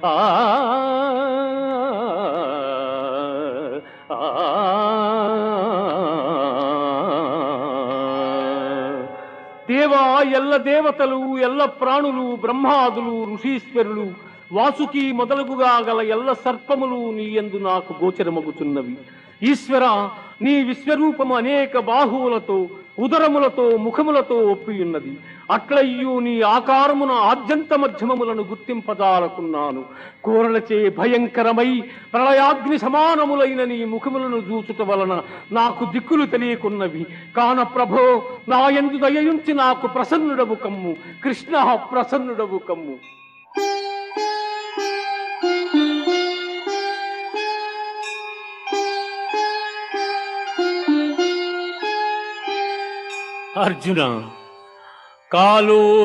ఆ ఆ దేవా, ఎల్ల దేవతలు, ఎల్ల ప్రాణులు, బ్రహ్మాదులు, ఋషీశ్వరులు, వాసుకి మొదలగుగా గల ఎల్ల సర్పములు నీ యందు నాకు గోచరమగుచున్నవి. ఈశ్వర, నీ విశ్వరూపము అనేక బాహువులతో, ఉదరములతో, ముఖములతో ఒప్పియున్నది. అట్లయ్యూ నీ ఆకారమున ఆద్యంత మధ్యమములను గుర్తింపజాలకున్నాను. కోరలచే భయంకరమై ప్రళయాగ్ని సమానములైన నీ ముఖములను చూచుట వలన నాకు దిక్కులు తెలియకున్నవి. కాన ప్రభో, నా యందు దయయుంచి నాకు ప్రసన్నుడవు కమ్ము. కృష్ణ, ప్రసన్నుడవు కమ్ము. అర్జున, కాలో